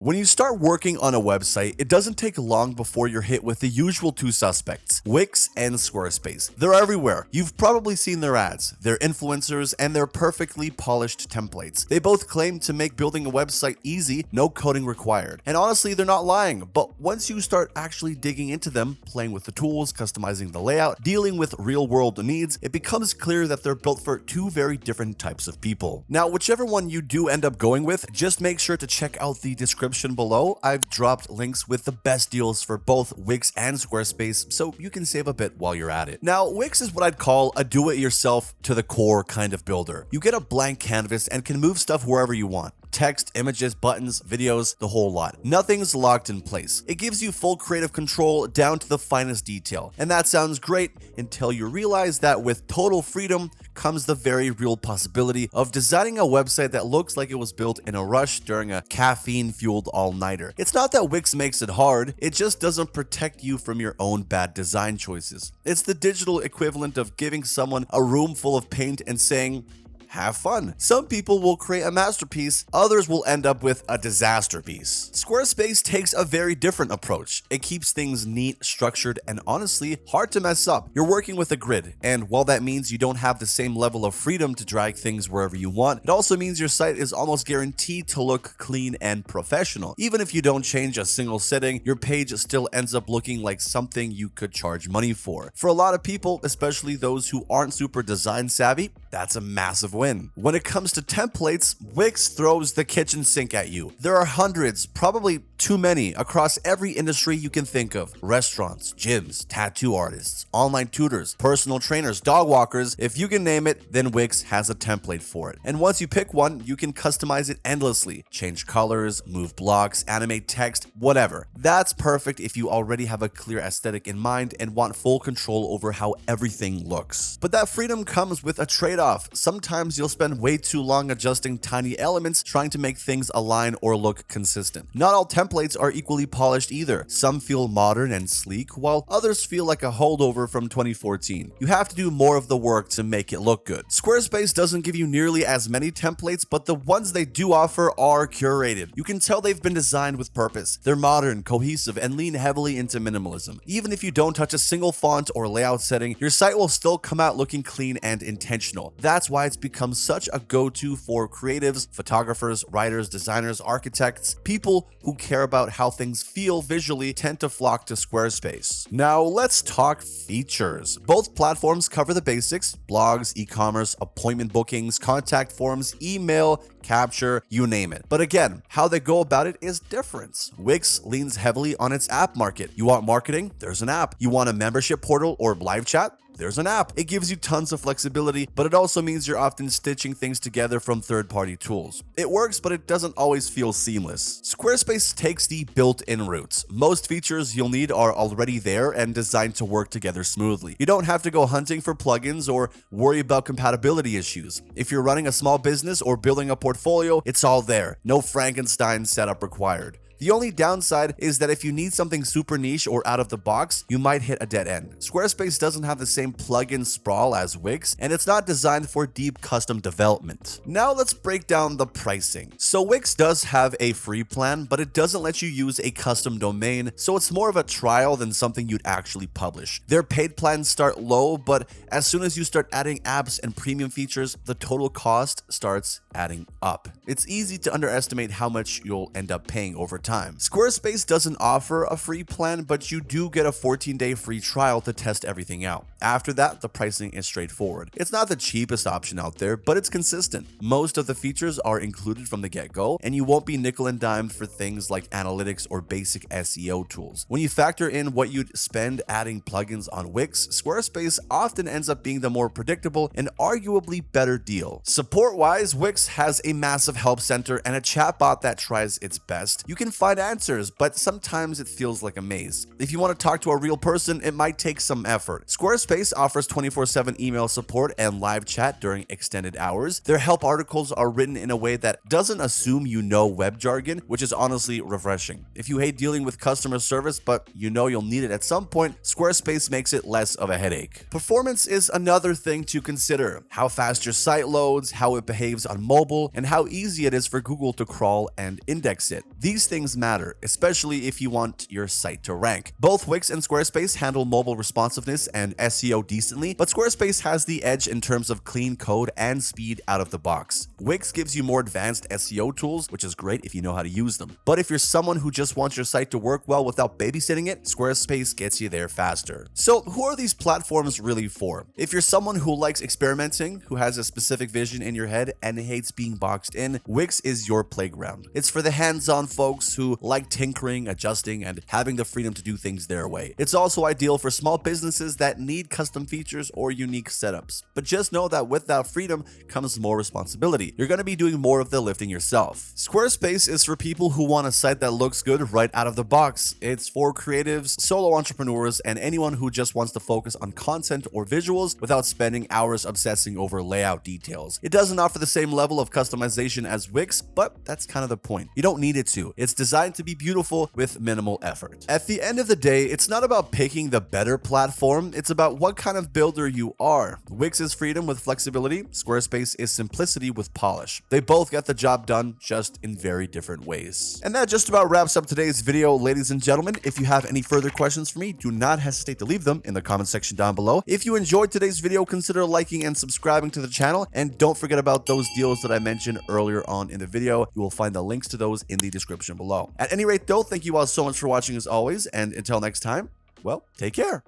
When you start working on a website, it doesn't take long before you're hit with the usual two suspects, Wix and Squarespace. They're everywhere. You've probably seen their ads, their influencers, and their perfectly polished templates. They both claim to make building a website easy, no coding required. And honestly, they're not lying, but once you start actually digging into them, playing with the tools, customizing the layout, dealing with real-world needs, it becomes clear that they're built for two very different types of people. Now, whichever one you do end up going with, just make sure to check out the description below. I've dropped links with the best deals for both Wix and Squarespace, so you can save a bit while you're at it. Now, Wix is what I'd call a do-it-yourself to the core kind of builder. You get a blank canvas and can move stuff wherever you want. Text, images, buttons, videos, the whole lot. Nothing's locked in place. It gives you full creative control down to the finest detail. And that sounds great until you realize that with total freedom comes the very real possibility of designing a website that looks like it was built in a rush during a caffeine-fueled all-nighter. It's not that Wix makes it hard, it just doesn't protect you from your own bad design choices. It's the digital equivalent of giving someone a room full of paint and saying, have fun. Some people will create a masterpiece, others will end up with a disaster piece. Squarespace takes a very different approach. It keeps things neat, structured, and honestly, hard to mess up. You're working with a grid, and while that means you don't have the same level of freedom to drag things wherever you want, it also means your site is almost guaranteed to look clean and professional. Even if you don't change a single setting, your page still ends up looking like something you could charge money for. For a lot of people, especially those who aren't super design savvy, that's a massive win. When it comes to templates, Wix throws the kitchen sink at you. There are hundreds, probably too many, across every industry you can think of. Restaurants, gyms, tattoo artists, online tutors, personal trainers, dog walkers. If you can name it, then Wix has a template for it. And once you pick one, you can customize it endlessly. Change colors, move blocks, animate text, whatever. That's perfect if you already have a clear aesthetic in mind and want full control over how everything looks. But that freedom comes with a trade-off. Sometimes you'll spend way too long adjusting tiny elements trying to make things align or look consistent. Not all templates are equally polished either. Some feel modern and sleek, while others feel like a holdover from 2014. You have to do more of the work to make it look good. Squarespace doesn't give you nearly as many templates, but the ones they do offer are curated. You can tell they've been designed with purpose. They're modern, cohesive, and lean heavily into minimalism. Even if you don't touch a single font or layout setting, your site will still come out looking clean and intentional. That's why it's become such a go-to for creatives, photographers, writers, designers, architects. People who care about how things feel visually tend to flock to Squarespace. Now let's talk features. Both platforms cover the basics: blogs, e-commerce, appointment bookings, contact forms, email, capture, you name it. But again, how they go about it is different. Wix leans heavily on its app market. You want marketing? There's an app. You want a membership portal or live chat? There's an app. It gives you tons of flexibility, but it also means you're often stitching things together from third-party tools. It works, but it doesn't always feel seamless. Squarespace takes the built-in routes. Most features you'll need are already there and designed to work together smoothly. You don't have to go hunting for plugins or worry about compatibility issues. If you're running a small business or building a portfolio, it's all there. No Frankenstein setup required. The only downside is that if you need something super niche or out of the box, you might hit a dead end. Squarespace doesn't have the same plugin sprawl as Wix, and it's not designed for deep custom development. Now let's break down the pricing. So Wix does have a free plan, but it doesn't let you use a custom domain, so it's more of a trial than something you'd actually publish. Their paid plans start low, but as soon as you start adding apps and premium features, the total cost starts adding up. It's easy to underestimate how much you'll end up paying over time. Squarespace doesn't offer a free plan, but you do get a 14-day free trial to test everything out. After that, the pricing is straightforward. It's not the cheapest option out there, but it's consistent. Most of the features are included from the get-go, and you won't be nickel and dimed for things like analytics or basic SEO tools. When you factor in what you'd spend adding plugins on Wix, Squarespace often ends up being the more predictable and arguably better deal. Support-wise, Wix has a massive help center and a chatbot that tries its best. You can find answers, but sometimes it feels like a maze. If you want to talk to a real person, it might take some effort. Squarespace offers 24/7 email support and live chat during extended hours. Their help articles are written in a way that doesn't assume you know web jargon, which is honestly refreshing. If you hate dealing with customer service, but you know you'll need it at some point, Squarespace makes it less of a headache. Performance is another thing to consider. How fast your site loads, how it behaves on mobile, and how easy it is for Google to crawl and index it. These things names matter, especially if you want your site to rank. Both Wix and Squarespace handle mobile responsiveness and SEO decently, but Squarespace has the edge in terms of clean code and speed out of the box. Wix gives you more advanced SEO tools, which is great if you know how to use them. But if you're someone who just wants your site to work well without babysitting it, Squarespace gets you there faster. So who are these platforms really for? If you're someone who likes experimenting, who has a specific vision in your head and hates being boxed in, Wix is your playground. It's for the hands-on folks who like tinkering, adjusting, and having the freedom to do things their way. It's also ideal for small businesses that need custom features or unique setups. But just know that with that freedom comes more responsibility. You're going to be doing more of the lifting yourself. Squarespace is for people who want a site that looks good right out of the box. It's for creatives, solo entrepreneurs, and anyone who just wants to focus on content or visuals without spending hours obsessing over layout details. It doesn't offer the same level of customization as Wix, but that's kind of the point. You don't need it to. It's designed to be beautiful with minimal effort. At the end of the day, it's not about picking the better platform, it's about what kind of builder you are. Wix is freedom with flexibility, Squarespace is simplicity with polish. They both get the job done, just in very different ways. And that just about wraps up today's video, ladies and gentlemen. If you have any further questions for me, do not hesitate to leave them in the comment section down below. If you enjoyed today's video, consider liking and subscribing to the channel, and don't forget about those deals that I mentioned earlier on in the video. You will find the links to those in the description below. At any rate though, thank you all so much for watching as always, and until next time, well, take care.